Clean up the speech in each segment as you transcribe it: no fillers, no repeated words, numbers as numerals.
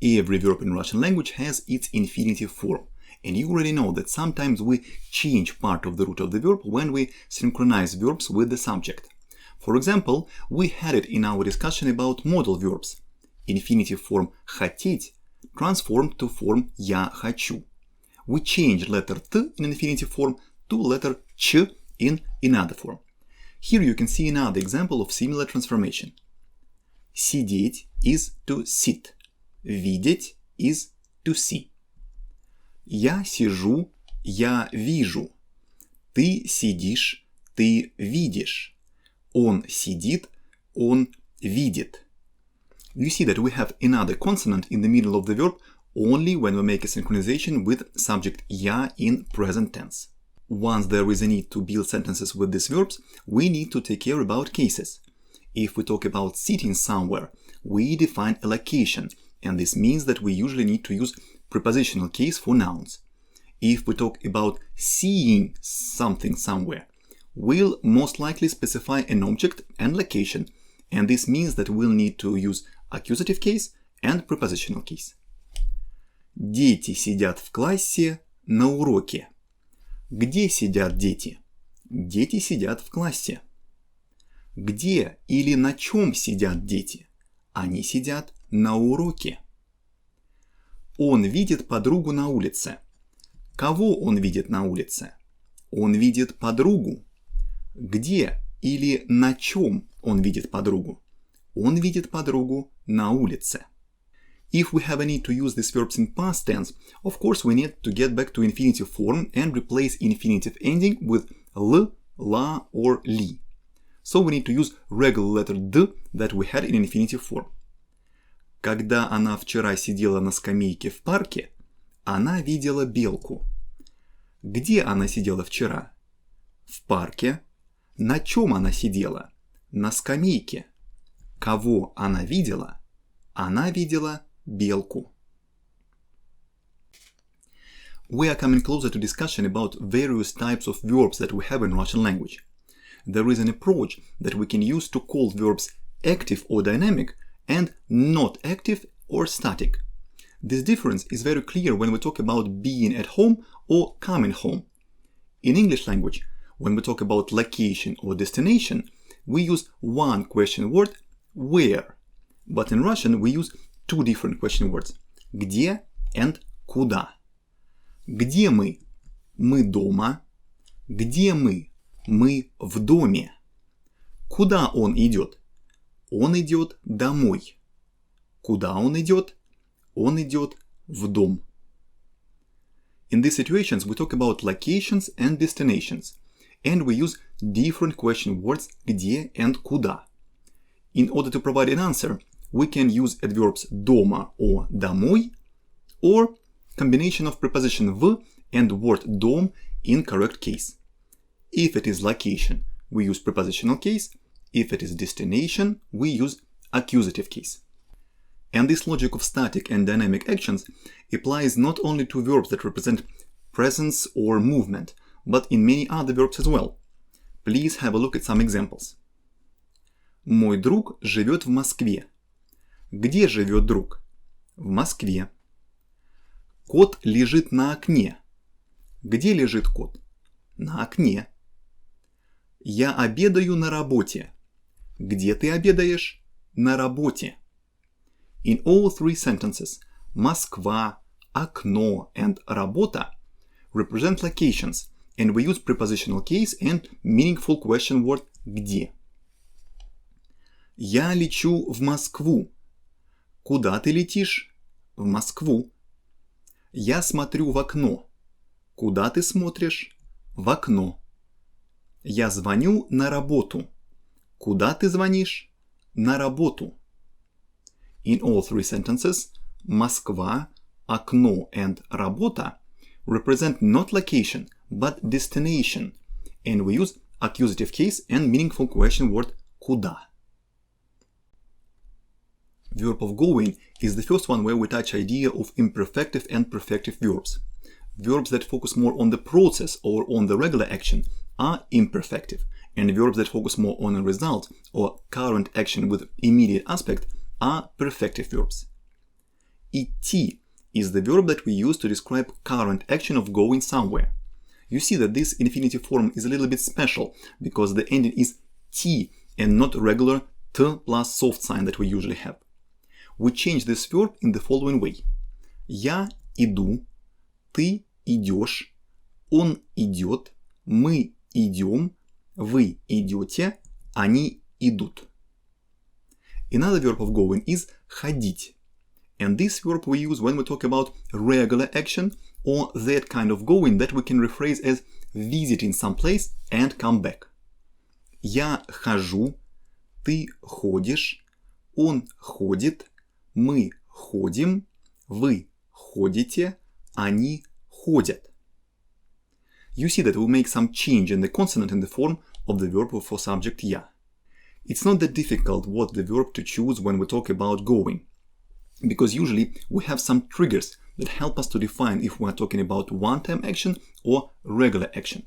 Every verb in Russian language has its infinitive form, and you already know that sometimes we change part of the root of the verb when we synchronize verbs with the subject. For example, we had it in our discussion about modal verbs. Infinitive form хотеть transformed to form я хочу. We changed letter T in infinitive form to letter Ch in another form. Here you can see another example of similar transformation. Сидеть is to sit. Видеть is to see. Я сижу, я вижу. Ты сидишь, ты видишь. Он сидит, он видит. You see that we have another consonant in the middle of the verb only when we make a synchronization with subject я in present tense. Once there is a need to build sentences with these verbs, we need to take care about cases. If we talk about sitting somewhere, we define a location, and this means that we usually need to use prepositional case for nouns. If we talk about seeing something somewhere, we'll most likely specify an object and location, and this means that we'll need to use accusative case and prepositional case. Дети сидят в классе на уроке. Где сидят дети? Дети сидят в классе. Где или на чем сидят дети? Они сидят на уроке. Он видит подругу на улице. Кого он видит на улице? Он видит подругу. Где или на чем он видит подругу? Он видит подругу на улице. If we have a need to use these verbs in past tense, of course we need to get back to infinitive form and replace infinitive ending with l, la or li. So we need to use regular letter d that we had in infinitive form. Когда она вчера сидела на скамейке в парке, она видела белку. Где она сидела вчера? В парке. На чем она сидела? На скамейке. Кого она видела? Она видела белку. We are coming closer to discussion about various types of verbs that we have in Russian language. There is an approach that we can use to call verbs active or dynamic and not active or static. This difference is very clear when we talk about being at home or coming home. In English language, when we talk about location or destination, we use one question word, where. But in Russian we use two different question words, где and куда. Где мы? Мы дома. Где мы? Мы в доме. Куда он идет? Он идет домой. Куда он идет? Он идет в дом. In these situations we talk about locations and destinations, and we use different question words где and куда. In order to provide an answer, we can use adverbs дома or домой, or combination of preposition в and word дом in correct case. If it is location, we use prepositional case. If it is destination, we use accusative case. And this logic of static and dynamic actions applies not only to verbs that represent presence or movement, but in many other verbs as well. Please have a look at some examples. Мой друг живет в Москве. Где живет друг? В Москве. Кот лежит на окне. Где лежит кот? На окне. Я обедаю на работе. Где ты обедаешь? На работе. In all three sentences, Москва, окно and работа represent locations, and we use prepositional case and meaningful question word где. Я лечу в Москву. Куда ты летишь? В Москву. Я смотрю в окно. Куда ты смотришь? В окно. Я звоню на работу. Куда ты звонишь? На работу. In all three sentences, Москва, окно and работа represent not location, but destination, and we use accusative case and meaningful question word куда. Verb of going is the first one where we touch idea of imperfective and perfective verbs. Verbs that focus more on the process or on the regular action are imperfective, and verbs that focus more on a result or current action with immediate aspect are perfective verbs. идти is the verb that we use to describe current action of going somewhere. You see that this infinitive form is a little bit special because the ending is t and not regular t plus soft sign that we usually have. We change this verb in the following way. Я иду, ты идешь, он идет, мы идем, вы идете, они идут. Another verb of going is ходить. And this verb we use when we talk about regular action or that kind of going that we can rephrase as visiting some place and come back. Я хожу, ты ходишь, он ходит, мы ходим, вы ходите, они ходят. You see that we make some change in the consonant in the form of the verb for subject я. It's not that difficult what the verb to choose when we talk about going, because usually we have some triggers that help us to define if we are talking about one-time action or regular action.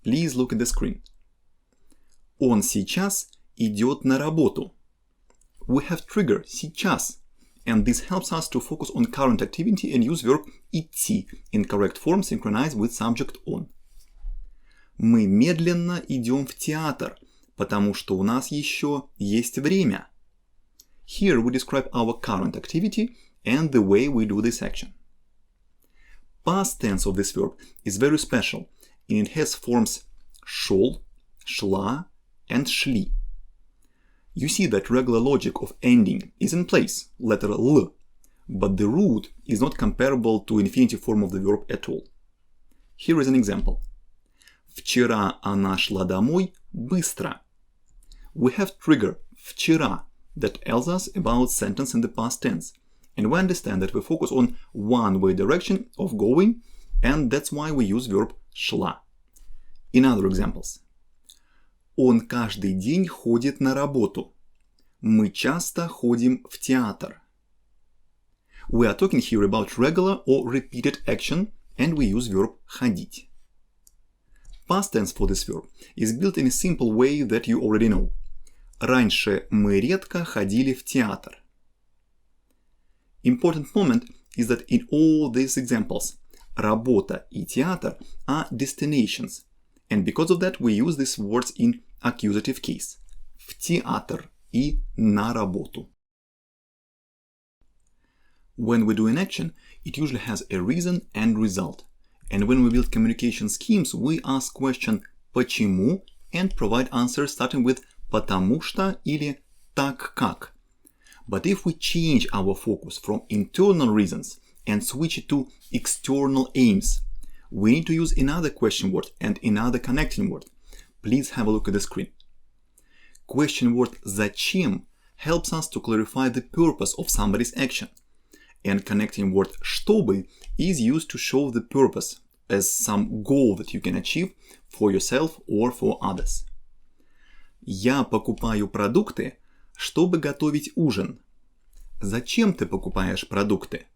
Please look at the screen. Он сейчас идет на работу. We have trigger сейчас, and this helps us to focus on current activity and use verb идти in correct form synchronized with subject on. Мы медленно идем в театр, потому что у нас еще есть время. Here we describe our current activity and the way we do this action. Past tense of this verb is very special, and it has forms шел, шла, and шли. You see that regular logic of ending is in place, letter L, but the root is not comparable to infinitive form of the verb at all. Here is an example. Вчера она шла домой быстро. We have trigger вчера that tells us about sentence in the past tense, and we understand that we focus on one-way direction of going, and that's why we use verb шла. In other examples. Он каждый день ходит на работу. Мы часто ходим в театр. We are talking here about regular or repeated action, and we use verb ходить. Past tense for this verb is built in a simple way that you already know. Раньше мы редко ходили в театр. Important moment is that in all these examples, работа и театр are destinations, and because of that we use these words in accusative case. В театр и на работу. When we do an action, it usually has a reason and result. And when we build communication schemes, we ask question почему and provide answers starting with потому что или так как. But if we change our focus from internal reasons and switch it to external aims, we need to use another question word and another connecting word. Please have a look at the screen. Question word зачем helps us to clarify the purpose of somebody's action. And connecting word чтобы is used to show the purpose as some goal that you can achieve for yourself or for others. Я покупаю продукты, чтобы готовить ужин. Зачем ты покупаешь продукты?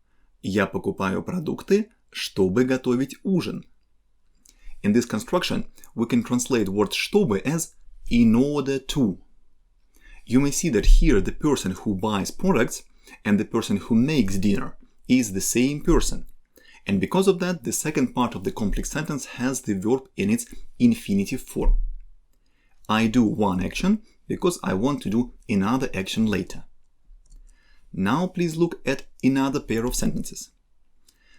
Я покупаю продукты, чтобы готовить ужин. In this construction, we can translate word чтобы as in order to. You may see that here the person who buys products and the person who makes dinner is the same person. And because of that, the second part of the complex sentence has the verb in its infinitive form. I do one action because I want to do another action later. Now please look at another pair of sentences.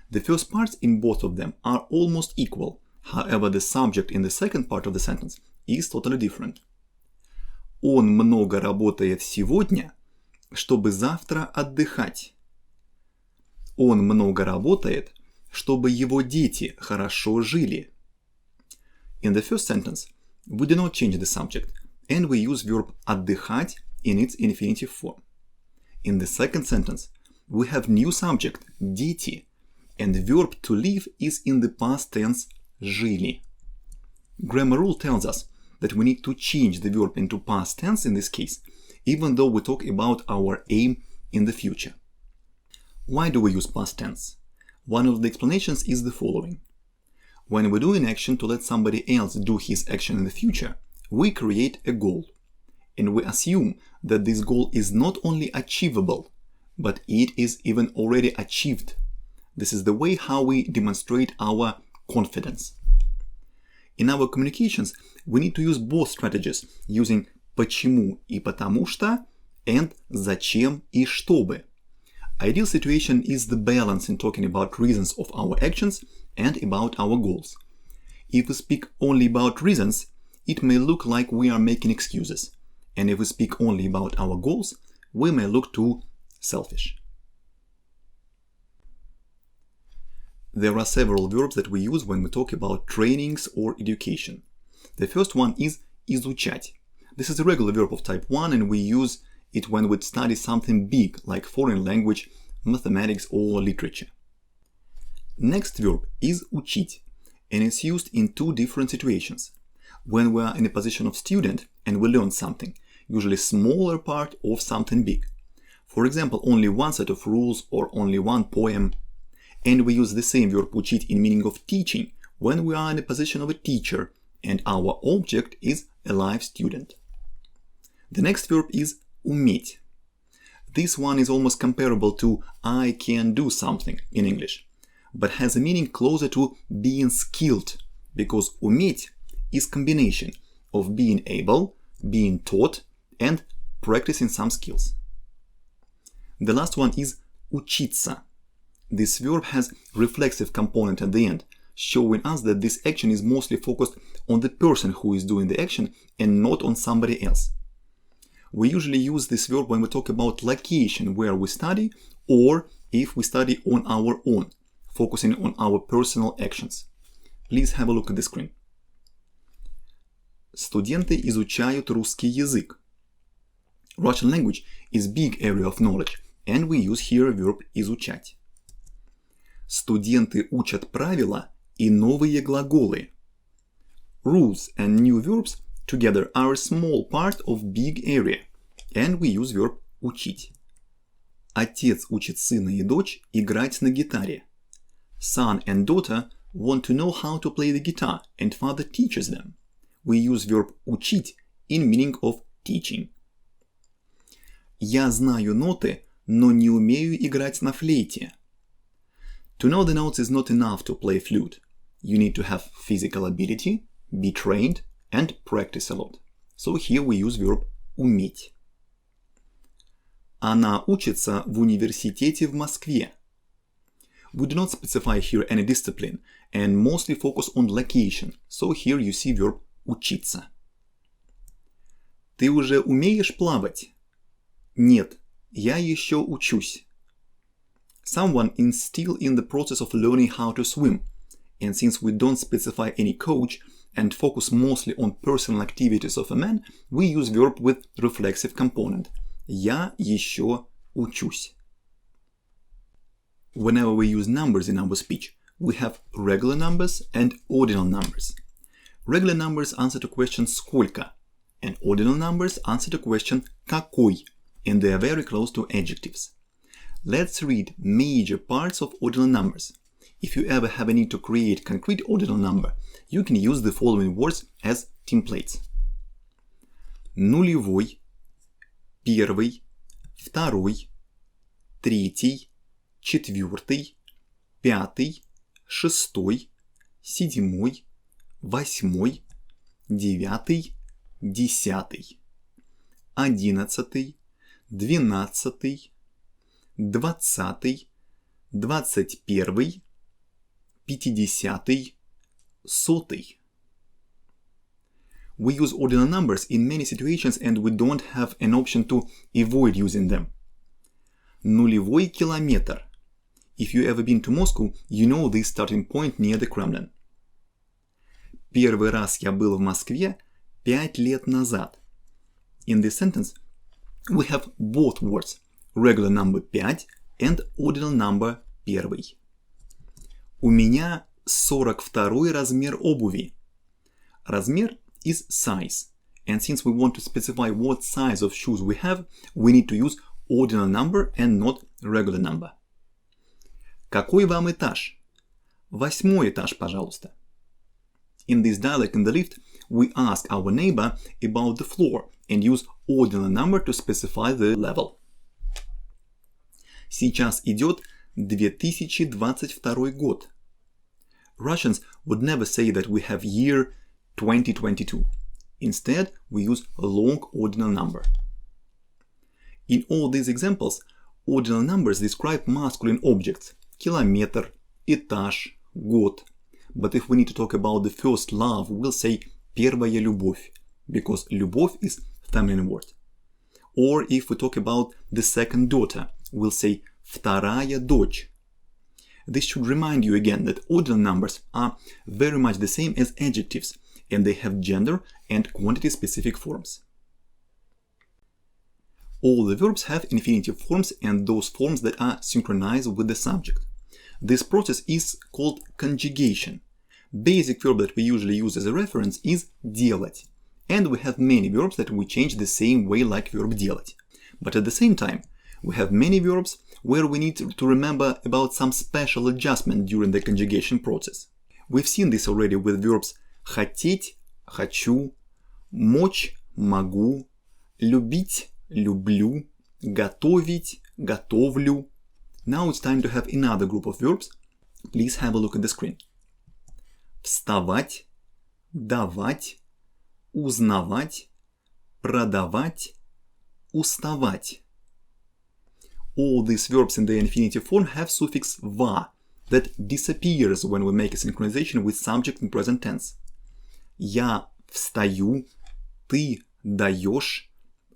The first parts in both of them are almost equal. However, the subject in the second part of the sentence is totally different. Он много работает сегодня, чтобы завтра отдыхать. Он много работает, чтобы его дети хорошо жили. In the first sentence, we do not change the subject, and we use verb отдыхать in its infinitive form. In the second sentence, we have new subject, дети, and the verb to live is in the past tense, жили. Grammar rule tells us that we need to change the verb into past tense in this case, even though we talk about our aim in the future. Why do we use past tense? One of the explanations is the following. When we do an action to let somebody else do his action in the future, we create a goal. And we assume that this goal is not only achievable, but it is even already achieved. This is the way how we demonstrate our confidence. In our communications, we need to use both strategies, using почему и потому что and зачем и чтобы. Ideal situation is the balance in talking about reasons of our actions and about our goals. If we speak only about reasons, it may look like we are making excuses. And if we speak only about our goals, we may look too selfish. There are several verbs that we use when we talk about trainings or education. The first one is изучать. This is a regular verb of type 1, and we use it when we study something big like foreign language, mathematics or literature. Next verb is учить, and it's used in two different situations. When we are in a position of student and we learn something, usually smaller part of something big. For example, only one set of rules or only one poem. And we use the same verb учить in meaning of teaching when we are in a position of a teacher and our object is a live student. The next verb is уметь. This one is almost comparable to I can do something in English, but has a meaning closer to being skilled, because уметь is combination of being able, being taught, and practicing some skills. The last one is учиться. This verb has reflexive component at the end, showing us that this action is mostly focused on the person who is doing the action and not on somebody else. We usually use this verb when we talk about location where we study, or if we study on our own, focusing on our personal actions. Please have a look at the screen. Студенты изучают русский язык. Russian language is big area of knowledge, and we use here verb изучать. Студенты учат правила и новые глаголы. Rules and new verbs together are a small part of big area, and we use verb учить. Отец учит сына и дочь играть на гитаре. Son and daughter want to know how to play the guitar, and father teaches them. We use verb учить in meaning of teaching. Я знаю ноты, но не умею играть на флейте. To know the notes is not enough to play flute. You need to have physical ability, be trained, and practice a lot. So here we use verb уметь. Она учится в университете в Москве. We do not specify here any discipline and mostly focus on location. So here you see verb учиться. Ты уже умеешь плавать? Нет, я еще учусь. Someone is still in the process of learning how to swim, and since we don't specify any coach and focus mostly on personal activities of a man, we use verb with reflexive component. Я еще учусь. Whenever we use numbers in our speech, we have regular numbers and ordinal numbers. Regular numbers answer to question сколько, and ordinal numbers answer to question какой, and they are very close to adjectives. Let's read major parts of ordinal numbers. If you ever have a need to create concrete ordinal number, you can use the following words as templates. Нулевой, первый, второй, третий, четвертый, пятый, шестой, седьмой, восьмой, девятый, десятый, одиннадцатый, двенадцатый, 20, 21, 50, 100. We use ordinal numbers in many situations and we don't have an option to avoid using them. Нулевой километр. If you ever been to Moscow, you know this starting point near the Kremlin. Первый раз я был в Москве 5 лет назад. In this sentence, we have both words, regular number 5 and ordinal number 1. У меня 42 размер обуви. Размер is size. And since we want to specify what size of shoes we have, we need to use ordinal number and not regular number. Какой вам этаж? 8 этаж, пожалуйста. In this dialect in the lift, we ask our neighbor about the floor and use ordinal number to specify the level. Сейчас идет 2022 год. Russians would never say that we have year 2022. Instead, we use a long ordinal number. In all these examples, ordinal numbers describe masculine objects – kilometer, этаж, год. But if we need to talk about the first love, we'll say первая любовь, because любовь is feminine word. Or if we talk about the second daughter, we'll say вторая дочь. This should remind you again that ordinal numbers are very much the same as adjectives, and they have gender and quantity specific forms. All the verbs have infinitive forms and those forms that are synchronized with the subject. This process is called conjugation. Basic verb that we usually use as a reference is делать. And we have many verbs that we change the same way like verb делать. But at the same time, we have many verbs where we need to remember about some special adjustment during the conjugation process. We've seen this already with verbs хотеть, хочу, мочь, могу, любить, люблю, готовить, готовлю. Now it's time to have another group of verbs. Please have a look at the screen. Вставать, давать, узнавать, продавать, уставать. All these verbs in the infinitive form have suffix va that disappears when we make a synchronization with subject in present tense. Я встаю, ты даешь,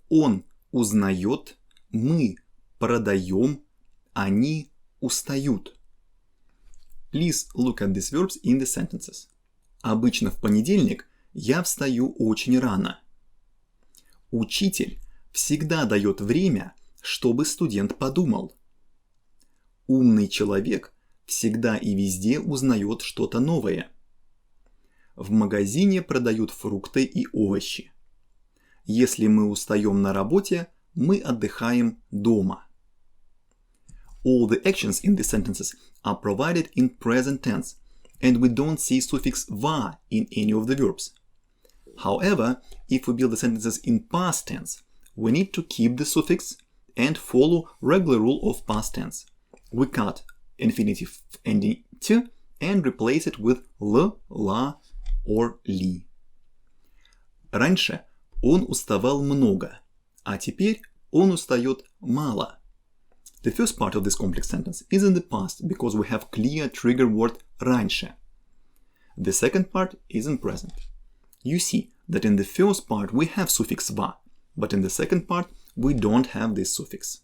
он узнает, мы продаем, они устают. Please look at these verbs in the sentences. Обычно в понедельник я встаю очень рано. Учитель всегда дает время, чтобы студент подумал. Умный человек всегда и везде узнает что-то новое. В магазине продают фрукты и овощи. Если мы устаем на работе, мы отдыхаем дома. All the actions in these sentences are provided in present tense, and we don't see suffix va in any of the verbs. However, if we build the sentences in past tense, we need to keep the suffix and follow regular rule of past tense. We cut infinitive ending t and replace it with l, la or li. Раньше он уставал много, а теперь он устает мало. The first part of this complex sentence is in the past because we have clear trigger word раньше. The second part is in present. You see that in the first part we have suffix va, but in the second part we don't have this suffix.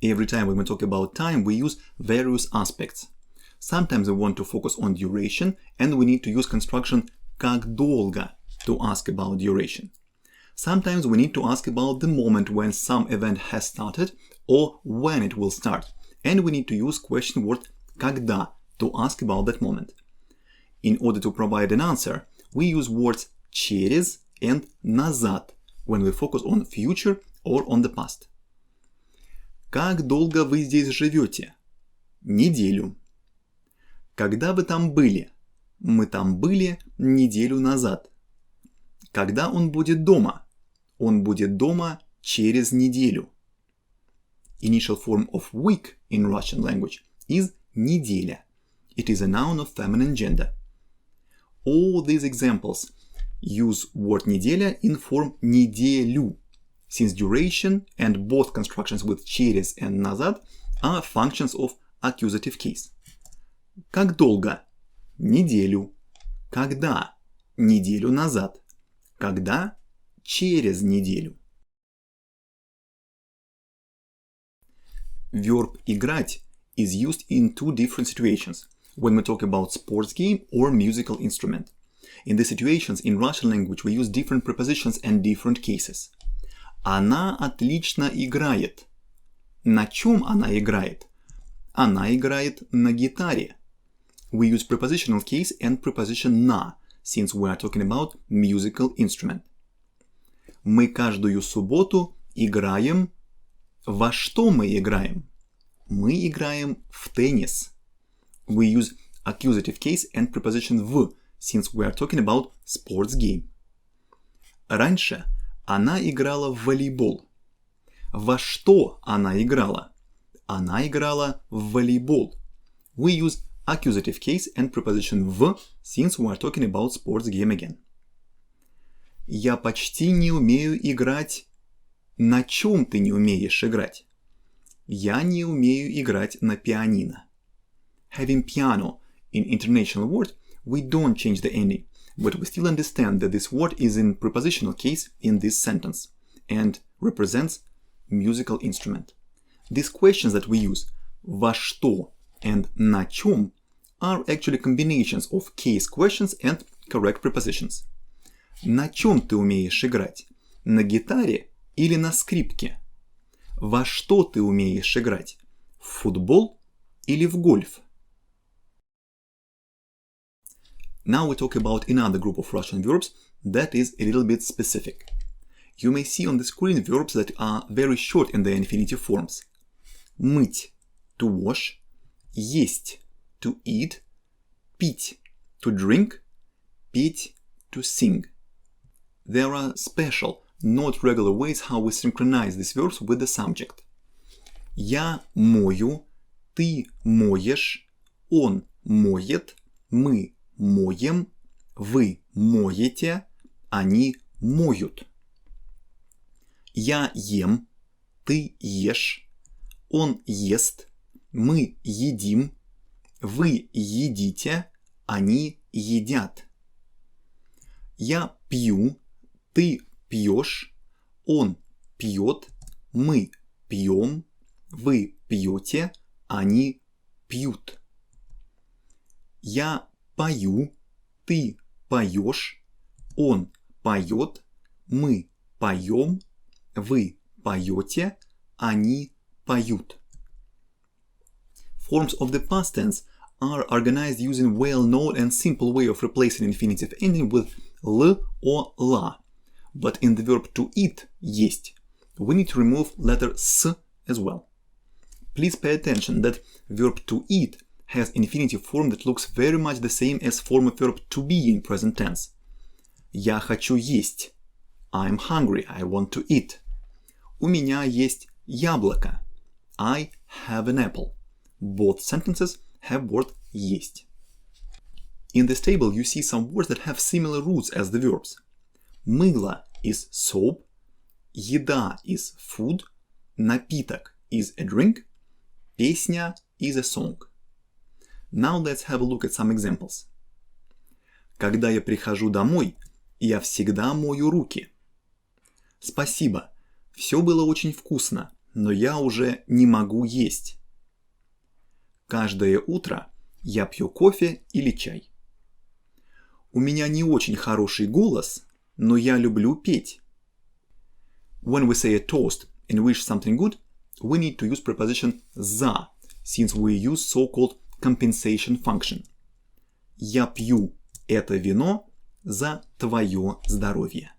Every time when we talk about time, we use various aspects. Sometimes we want to focus on duration, and we need to use construction как долго to ask about duration. Sometimes we need to ask about the moment when some event has started or when it will start, and we need to use question word когда to ask about that moment. In order to provide an answer, we use words через and назад when we focus on future or on the past. Как долго вы здесь живете? Неделю. Когда вы там были? Мы там были неделю назад. Когда он будет дома? Он будет дома через неделю. Initial form of week in Russian language is неделя. It is a noun of feminine gender. All these examples use word неделя in form неделю, since duration and both constructions with через and назад are functions of accusative case. Как долго? Неделю. Когда? Неделю назад. Когда? Через неделю. Verb играть is used in two different situations when we talk about sports game or musical instrument. In these situations, in Russian language, we use different prepositions and different cases. Она отлично играет. На чем она играет? Она играет на гитаре. We use prepositional case and preposition на, since we are talking about musical instrument. Мы каждую субботу играем. Во что мы играем? Мы играем в теннис. We use accusative case and preposition в, since we are talking about sports game. Раньше она играла в волейбол. Во что она играла? Она играла в волейбол. We use accusative case and preposition в, since we are talking about sports game again. Я почти не умею играть. На чем ты не умеешь играть? Я не умею играть на пианино. Having piano in international word, we don't change the ending, but we still understand that this word is in prepositional case in this sentence and represents musical instrument. These questions that we use, во что and на чем, are actually combinations of case questions and correct prepositions. На чем ты умеешь играть? На гитаре или на скрипке? Во что ты умеешь играть? В футбол или в гольф? Now we talk about another group of Russian verbs that is a little bit specific. You may see on the screen verbs that are very short in their infinitive forms. Мыть – to wash, есть – to eat, пить – to drink, петь – to sing. There are special, not regular ways how we synchronize these verbs with the subject. Я мою, ты моешь, он моет, мы моем, вы моете, они моют. Я ем, ты ешь, он ест, мы едим, вы едите, они едят. Я пью, ты пьешь, он пьет, мы пьем, вы пьете, они пьют. Я пою, ты поешь, он поет, мы поем, вы поете, они поют. Forms of the past tense are organized using well-known and simple way of replacing infinitive ending with l or la. But in the verb to eat, есть, we need to remove letter s as well. Please pay attention that verb to eat has infinitive form that looks very much the same as form of verb to be in present tense. Я хочу есть. I'm hungry, I want to eat. У меня есть яблоко. I have an apple. Both sentences have word есть. In this table you see some words that have similar roots as the verbs. Мыло is soap, еда is food, напиток is a drink, песня is a song. Now let's have a look at some examples. Когда я прихожу домой, я всегда мою руки. Спасибо, все было очень вкусно, но я уже не могу есть. Каждое утро я пью кофе или чай. У меня не очень хороший голос, но я люблю петь. When we say a toast and wish something good, we need to use preposition за, since we use so-called compensation function. Я пью это вино за твое здоровье.